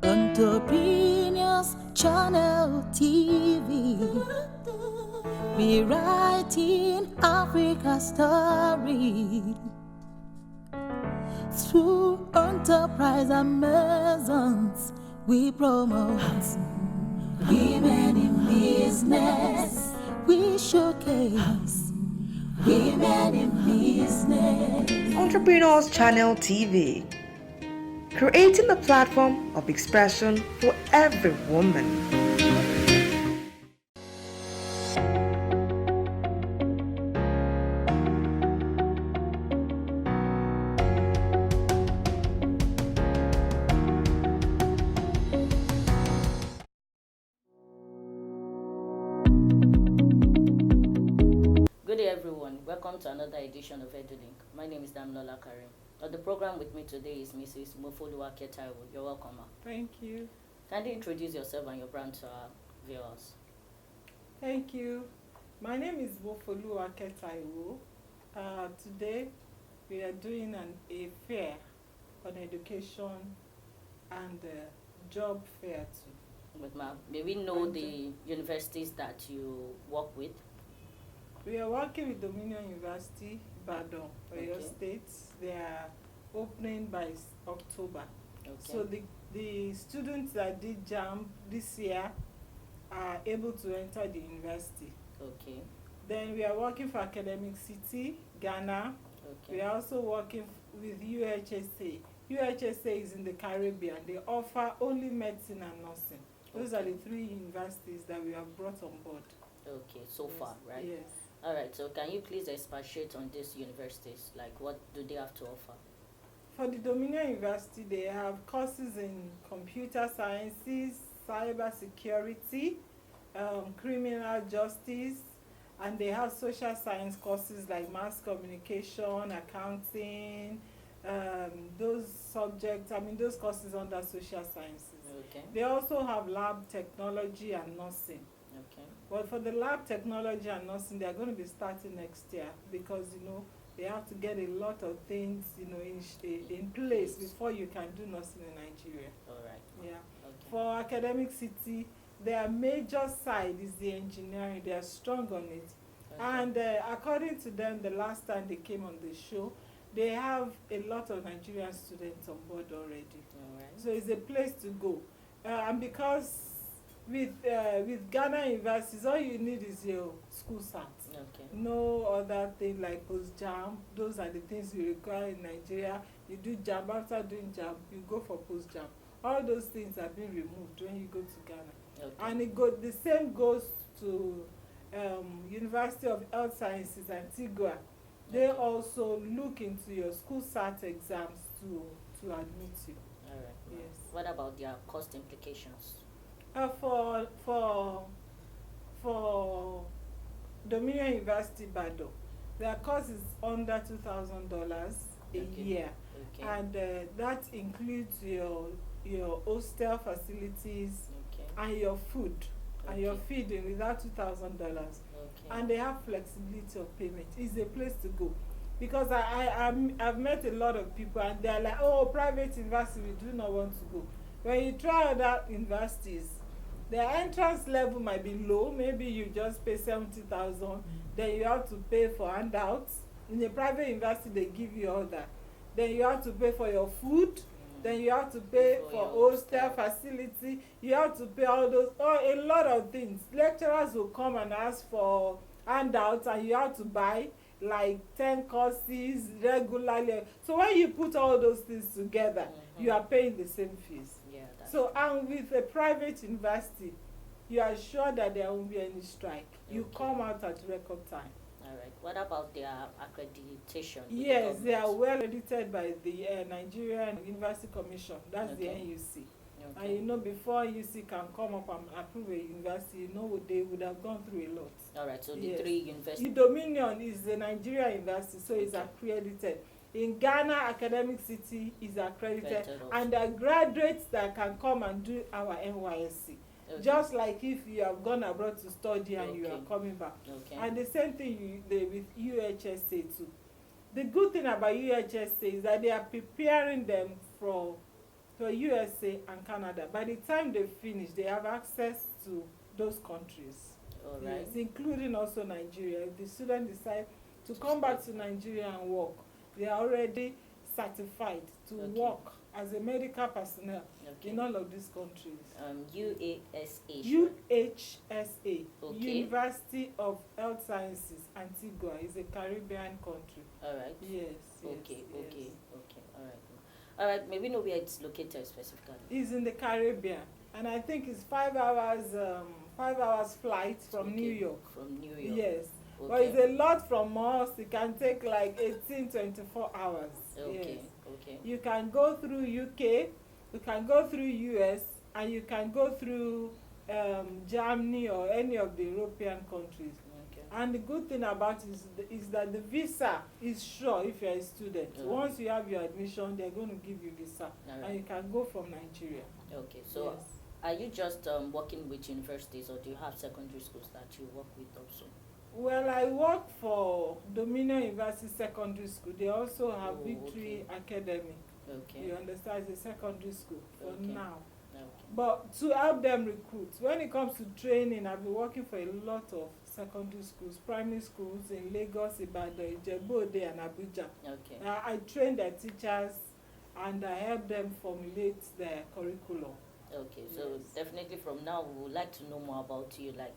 Entrepreneurs Channel TV, rewriting Africa's story through enterprise Amazons. We promote women in business. We showcase women in business. Entrepreneurs Channel TV, creating a platform of expression for every woman. Good day everyone, welcome to another edition of Edulane. My name is Damilola Kareem. On the program with me today is Mrs. Mofoluwake Taiwo. You're welcome, ma. Thank you. Kindly introduce yourself and your brand to our viewers. Thank you. My name is Mofoluwake Taiwo. Today we are doing a fair on education and job fair too. But ma, may we know the universities that you work with? We are working with Dominion University Ibadan, Oyo State. They are opening by October. Okay. So the students that did JAMB this year are able to enter the university. Okay. Then we are working for Academic City, Ghana. Okay. We are also working with UHSA. UHSA is in the Caribbean. They offer only medicine and nursing. Those are the three universities that we have brought on board. Okay, so far, right? Yes. All right, so can you please expatiate on these universities? Like, what do they have to offer? For the Dominion University, they have courses in computer sciences, cyber security, criminal justice, and they have social science courses like mass communication, accounting, those subjects, those courses under social sciences. Okay. They also have lab technology and nursing. Okay. Well, for the lab technology and nursing, they are going to be starting next year because, they have to get a lot of things, in place before you can do nursing in Nigeria. All right. Yeah. Okay. For Academic City, their major side is the engineering. They are strong on it. Okay. And according to them, the last time they came on the show, they have a lot of Nigerian students on board already. All right. So it's a place to go. And because with Ghana universities, all you need is your school cert. Okay. No other thing like post-JAM. Those are the things you require in Nigeria. You do JAM. After doing JAM, you go for post-JAM. All those things have been removed when you go to Ghana. Okay. And the same goes to University of Health Sciences, Anitigua. They also look into your school cert exams to admit you. All right. Yes. What about their cost implications? For Dominion University Ibadan, their cost is under $2,000 a year. Okay. And that includes your hostel facilities and your food and your feeding without $2,000. Okay. And they have flexibility of payment. It's a place to go. Because I've met a lot of people and they're like, oh, private university, we do not want to go. When you try other universities, their entrance level might be low. Maybe you just pay 70,000. Then you have to pay for handouts. In a private university, they give you all that. Then you have to pay for your food. Then you have to pay for hostel facility. You have to pay a lot of things. Lecturers will come and ask for handouts, and you have to buy like 10 courses regularly. So when you put all those things together, you are paying the same fees. Yeah, so, and with a private university, you are sure that there won't be any strike. You come out at record time. All right. What about their accreditation? Yes, they are well accredited by the Nigerian University Commission. That's the NUC. Okay. And before UC can come up and approve a university, they would have gone through a lot. All right, so the three universities. The Dominion is the Nigerian university, so it's accredited. In Ghana, Academic City is accredited, and the graduates that can come and do our NYSC. Okay. Just like if you have gone abroad to study and you are coming back. Okay. And the same thing with UHSA too. the good thing about UHSA is that they are preparing them for USA and Canada. By the time they finish, they have access to those countries. All right. Yes, including also Nigeria. If the student decide to come back to Nigeria and work, they are already certified to work as a medical personnel in all of these countries. UASA. UHSA, University of Health Sciences, Antigua, is a Caribbean country. All right. Yes. Okay. All right. All right. Maybe know where it's located specifically. It's in the Caribbean, and I think it's 5 hours. 5 hours flight from New York. From New York. Yes. But it's a lot from us. It can take like 18-24 hours. Okay. Yes. Okay. You can go through UK, you can go through US, and you can go through Germany or any of the European countries. Okay. And the good thing about it is that the visa is sure if you're a student. Once you have your admission, they're going to give you visa. And you can go from Nigeria. Okay. So are you just working with universities, or do you have secondary schools that you work with also? Well, I work for Dominion University Secondary School. They also have Victory Academy. Okay. You understand? It's a secondary school for now. Okay. But to help them recruit, when it comes to training, I've been working for a lot of secondary schools, primary schools in Lagos, Ibadan, Ijebu-Ode, and Abuja. Okay. I train their teachers and I help them formulate their curriculum. Okay. So definitely from now, we would like to know more about you, like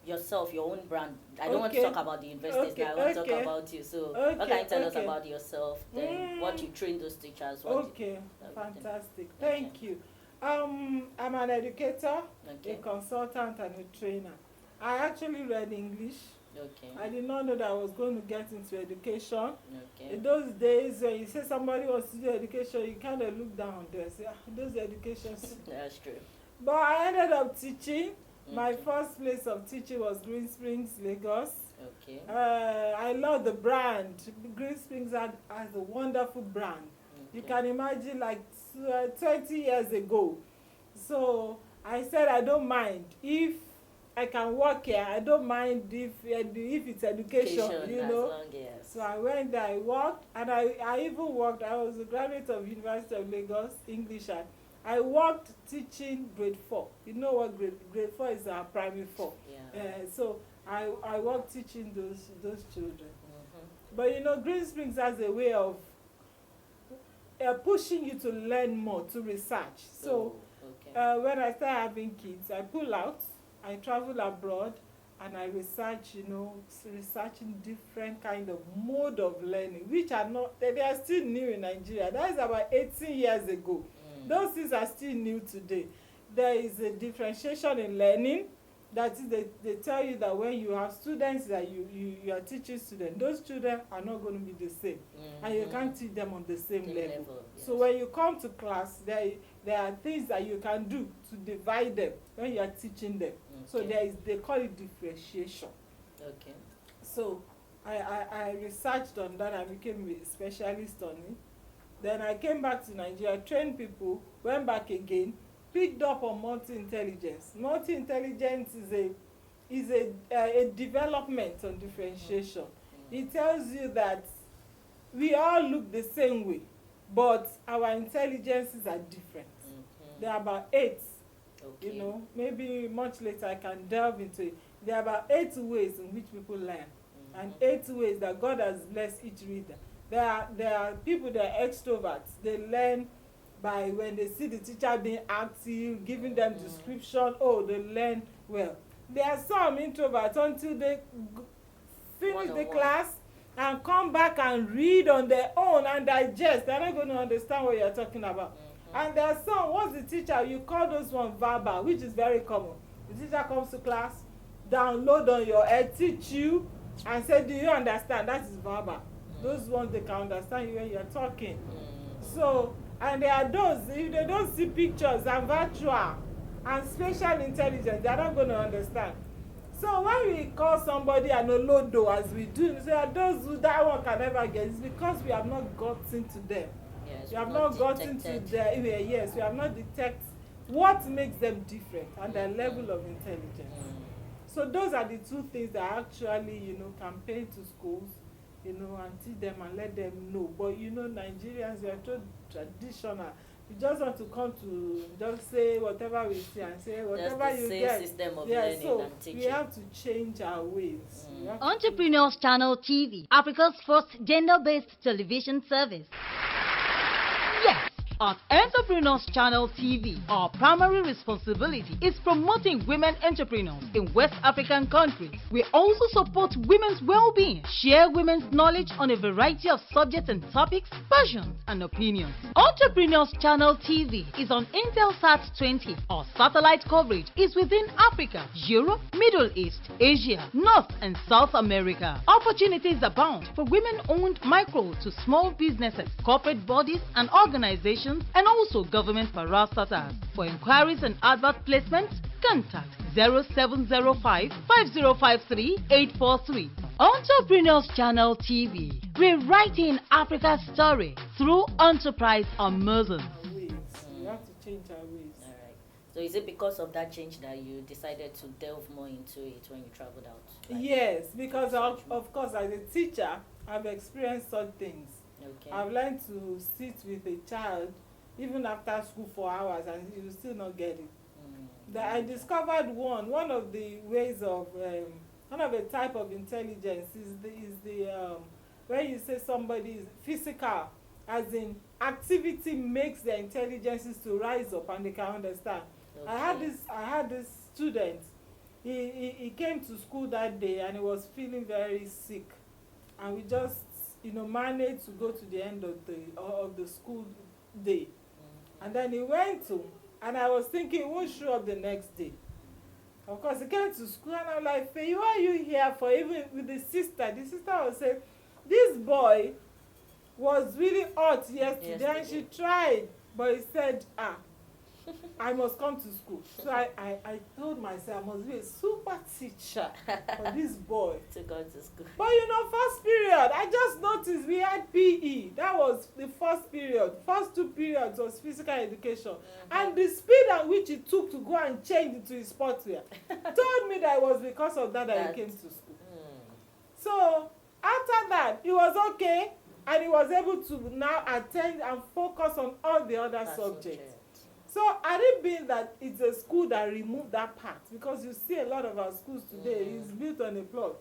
yourself, your own brand. I don't want to talk about the universities now. I want to talk about you. So what can you tell us about yourself? Then what you train those teachers? Fantastic. Thank you. I'm an educator, a consultant, and a trainer. I actually read English. Okay. I did not know that I was going to get into education. Okay. In those days, when you say somebody wants to do education, you kind of look down on them. Say, those education. That's true. But I ended up teaching. My first place of teaching was Green Springs, Lagos. Okay. I love the brand. Green Springs has a wonderful brand. You can imagine, like 20 years ago. So I said I don't mind if I can work here. I don't mind if it's education, you know. So I went there, I worked, and I even worked. I was a graduate of University of Lagos, English. I worked teaching grade 4. You know what grade 4 is? Our primary 4. Yeah. So I worked teaching those children. But you know, Green Springs has a way of pushing you to learn more, to research. So when I start having kids, I pull out, I travel abroad, and I research, researching different kind of mode of learning, which are not, they are still new in Nigeria. That is about 18 years ago. Those things are still new today. There is a differentiation in learning. That is, they tell you that when you have students that you are teaching students, those children are not going to be the same. And you can't teach them on the same level. Yes. So when you come to class, there are things that you can do to divide them when you are teaching them. So they call it differentiation. Okay. So I researched on that and became a specialist on it. Then I came back to Nigeria, trained people, went back again, picked up on multi-intelligence. Multi-intelligence is a development on differentiation. It tells you that we all look the same way, but our intelligences are different. There are about 8. Maybe much later I can delve into it. There are about 8 ways in which people learn, and 8 ways that God has blessed each reader. There are people that are extroverts. They learn by when they see the teacher being active, giving them description. They learn well. There are some introverts until they finish the class and come back and read on their own and digest. They're not going to understand what you're talking about. And there are some, once the teacher, you call those ones verbal, which is very common. The teacher comes to class, download on your head, teach you, and say, do you understand? That is verbal. Those ones, they can understand you when you're talking. So, and there are those, if they don't see pictures and virtual and spatial intelligence, they're not going to understand. So when we call somebody an olodo, as we do, we say, those who that one can never get, it's because we have not gotten to them. Yes, we have not gotten to their, we have not detected what makes them different and their level of intelligence. So those are the two things that actually, you know, campaign to schools, you know, and teach them and let them know. But you know, Nigerians, we are so traditional. We just want to come to just say whatever we see and say whatever you get. System of yeah, learning so and teaching. we have to change our ways. Entrepreneurs Channel TV, Africa's first gender-based television service. Yes, at Entrepreneurs Channel TV, our primary responsibility is promoting women entrepreneurs in West African countries. We also support women's well-being, share women's knowledge on a variety of subjects and topics, passions and opinions. Entrepreneurs Channel TV is on Intelsat 20. Our satellite coverage is within Africa, Europe, Middle East, Asia, North and South America. Opportunities abound for women-owned micro to small businesses, corporate bodies and organizations, and also government parastatals. For inquiries and advert placements, contact 0705 5053 843. Entrepreneurs Channel TV, rewriting Africa's story through enterprise Amazon. We have to change our ways. All right. So is it because of that change that you decided to delve more into it when you traveled out? Yes, because of course, as a teacher, I've experienced such things. Okay. I've learned to sit with a child even after school for hours and you will still not get it. That I discovered one of the ways of one of the type of intelligence is the where you say somebody is physical, as in activity makes their intelligences to rise up and they can understand. Okay. I had this student. He came to school that day and he was feeling very sick, and we just, you know, managed to go to the end of the school day. And then he went to, and I was thinking he won't show up the next day. Of course, he came to school and I'm like, Faye, what are you here for? Even with the sister was saying, this boy was really hot yesterday and she tried, but he said, I must come to school. So I told myself I must be a super teacher for this boy. To go to school. But you know, first period, I just noticed we had PE. That was the first period. First 2 periods was physical education. And the speed at which he took to go and change into his sportswear told me that it was because of that he came to school. So after that, he was okay. And he was able to now attend and focus on all the other subjects. So had it been that it's a school that removed that part, because you see a lot of our schools today is built on a plot.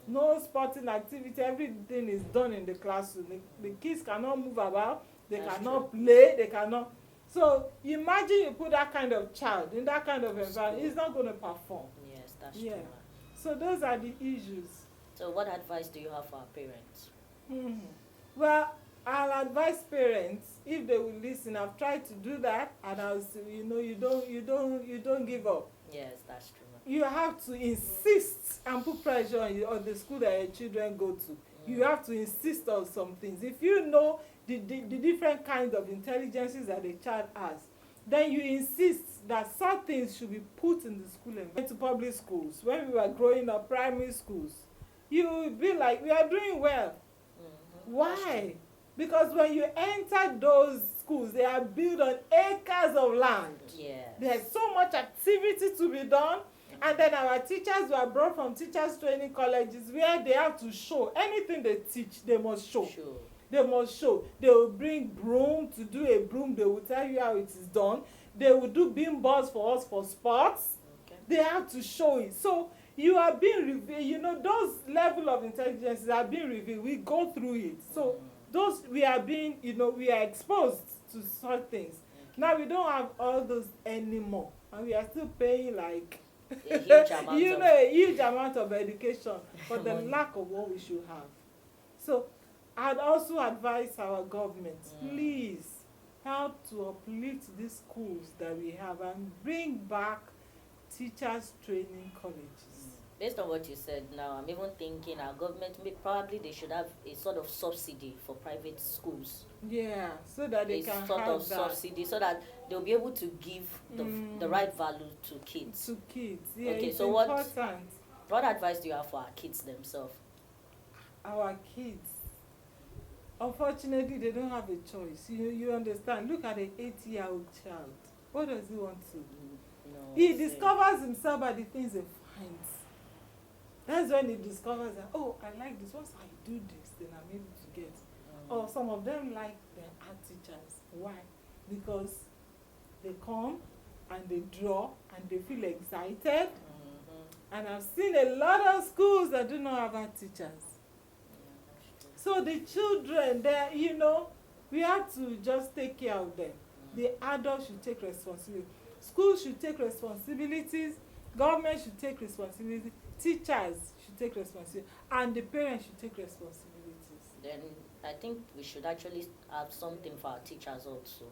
No sporting activity, everything is done in the classroom. The kids cannot move about, they cannot play, they cannot. So imagine you put that kind of child in that kind of environment, he's not going to perform. Yes, that's true. So those are the issues. So what advice do you have for our parents? Well, I'll advise parents, if they will listen. I've tried to do that, and I'll say, you know, you don't give up. Yes, that's true. You have to insist and put pressure on the school that your children go to. You have to insist on some things. If you know the different kinds of intelligences that a child has, then you insist that some things should be put in the school environment. To public schools, when we were growing up, primary schools, you would be like, we are doing well. Why? Because when you enter those schools, they are built on acres of land. Yes. There's so much activity to be done. And then our teachers were brought from teachers training colleges where they have to show anything they teach, they must show. They must show. They will bring broom to do a broom. They will tell you how it is done. They will do beam balls for us for sports. Okay. They have to show it. So you are being revealed. You know, those level of intelligence are being revealed. We go through it. So those we are being, you know, we are exposed to such things. Now we don't have all those anymore, and we are still paying like a huge amount a huge amount of education for the lack of what we should have. So I'd also advise our government, please help to uplift these schools that we have and bring back teachers training colleges. Based on what you said now, I'm even thinking our government, probably they should have a sort of subsidy for private schools. Yeah, so that they can sort have of subsidy, so that they'll be able to give the right value to kids. Yeah, okay, it's so important. What advice do you have for our kids themselves? Our kids, unfortunately, they don't have a choice. You understand? Look at an 8-year-old child. What does he want to do? He discovers himself by the things he finds. That's when he discovers that, oh, I like this. Once I do this, then I'm able to get. Or some of them like their art teachers. Why? Because they come and they draw and they feel excited. And I've seen a lot of schools that do not have art teachers. So the children, they, you know, we have to just take care of them. The adults should take responsibility. Schools should take responsibilities. Government should take responsibility. Teachers should take responsibility. And the parents should take responsibilities. Then I think we should actually have something for our teachers also.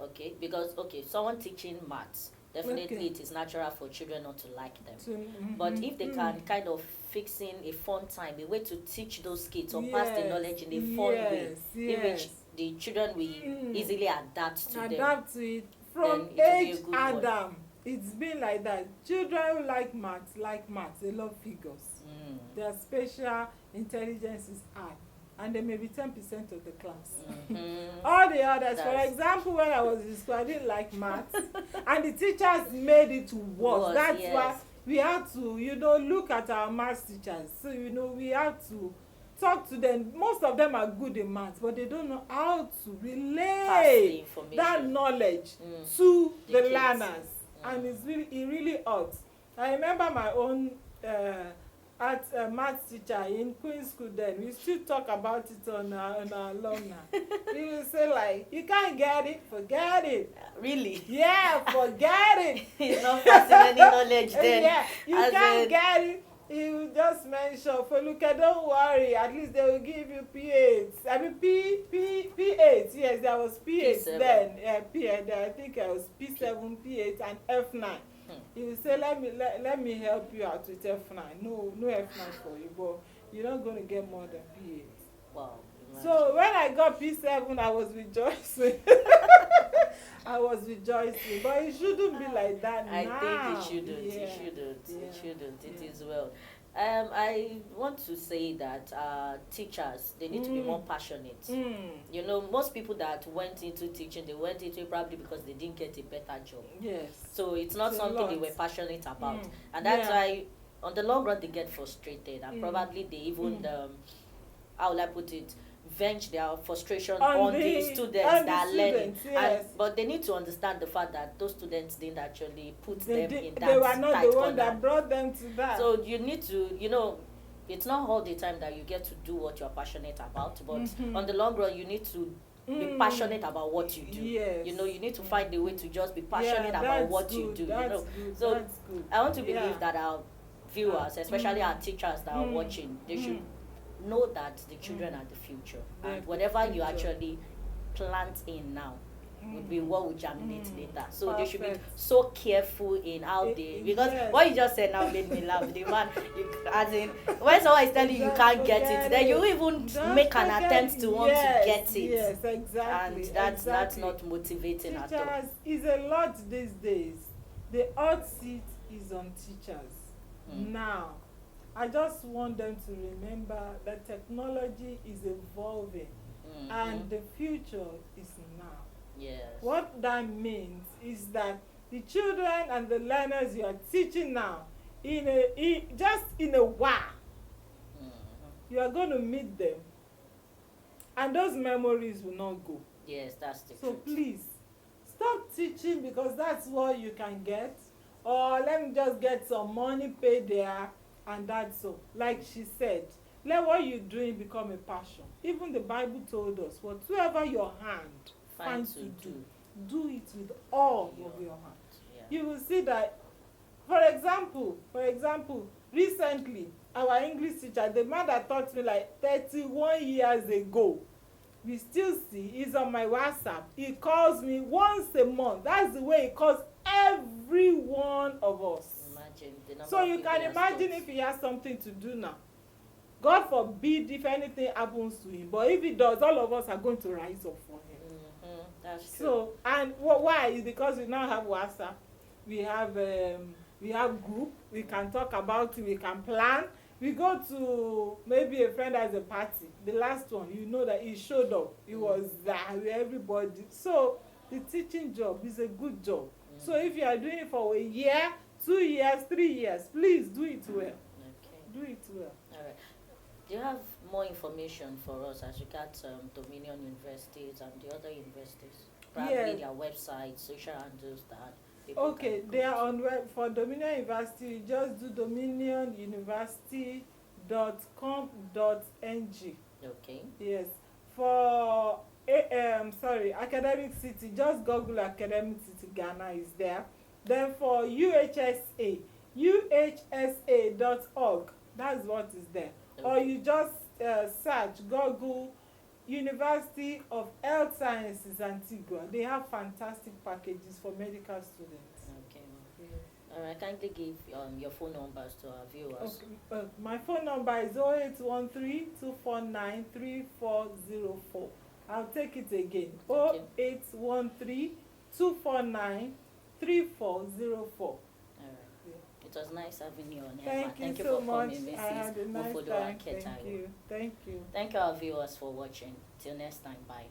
Okay, because someone teaching maths, definitely it is natural for children not to like them. But if they can kind of fix in a fun time, a way to teach those kids or pass the knowledge in a fun way, in which the children will easily adapt to them. Adapt to it. From age Adam, it's been like that. Children who like maths, they love figures. Their spatial intelligence is high. And they may be 10% of the class. All the others, for example, when I was in school, I didn't like maths. And the teachers made it worse. That's why we have to, you know, look at our maths teachers. So, you know, we have to talk to them. Most of them are good in maths, but they don't know how to relay that knowledge to the learners. And it really hurt. I remember my own maths teacher in Queen's School then. We still talk about it on our alumni. He will say like, you can't get it, forget it. Really? Yeah, forget it. He's not passing any knowledge then. Yeah, you can't get it. He will just mention, Mofoluwake, don't worry, at least they will give you P8. I mean P8, yes, there was P8 then. Yeah, P8, I think it was P7, P8 and F9. He will say, let me help you out with F9. No F9 for you, but you're not going to get more than P8. Wow. So when I got P7, I was rejoicing. I was rejoicing, but it shouldn't be like that I now. think it shouldn't. Yeah. It shouldn't. It is well. I want to say that teachers, they need to be more passionate. You know, most people that went into teaching, they went into it probably because they didn't get a better job. Yes. So it's not something they were passionate about. And that's why, on the long run, they get frustrated. And probably they even, how will I put it, venge their frustration on the students that are learning. Yes. But they need to understand the fact that those students didn't actually put them in that they were not tight the one corner. that brought them to that. So you need to, you know, it's not all the time that you get to do what you're passionate about, but on the long run, you need to be passionate about what you do. Yes. You know, you need to find a way to just be passionate about what you do. That's you know, good. so That's good. I want to believe that our viewers, especially our teachers that are watching, they should know that the children are the future, and whatever you actually plant in now would be what will germinate later. So they should be so careful in how they, because what you just said now made me laugh. The man, as in, when someone is telling you can't get it, then you even make an attempt to want to get it. Yes, exactly. And that's not motivating at all. Teachers is a lot these days. The hot seat is on teachers now. I just want them to remember that technology is evolving and the future is now. Yes. What that means is that the children and the learners you are teaching now, just in a while, you are going to meet them. And those memories will not go. Yes, that's the So truth. please, stop teaching because that's what you can get. Or let me just get some money paid there. And that's so, like she said, let what you're doing become a passion. Even the Bible told us, whatsoever your hand finds to do it with all of your heart. Yeah. You will see that, for example, recently, our English teacher, the man that taught me like 31 years ago, we still see, he's on my WhatsApp. He calls me once a month. That's the way he calls every one of us. So you can imagine if he has something to do now. God forbid if anything happens to him. But if he does, all of us are going to rise up for him. That's true. So, and why? Is because we now have WhatsApp. We have group. We can talk about it. We can plan. We go to maybe a friend has a party. The last one, you know that he showed up. He was there with everybody. So the teaching job is a good job. So if you are doing it for a year, 2 years, 3 years, please do it well. do it well. All right. Do you have more information for us as regards Dominion universities and the other universities? Probably Yes. their websites, social handles that people Okay, can they go are to. on web for Dominion University. You just do dominionuniversity.com.ng. Okay. Yes. For Academic City, just Google Academic City Ghana is there. Then for UHSA, UHSA.org. That's what is there. Or Okay. you just search Google University of Health Sciences Antigua. They have fantastic packages for medical students. Okay. Yeah. All right. Kindly give your phone numbers to our viewers. Okay. My phone number is 0813-249-3404. I'll take it again. Okay. 0813-249-3404. All right. It was nice having you on here. Thank you Thank you so for much. coming, I had a Mrs. nice Mofoluwake time. Thank Taiwo. you. Thank you. Thank you, our viewers, for watching. Till next time. Bye.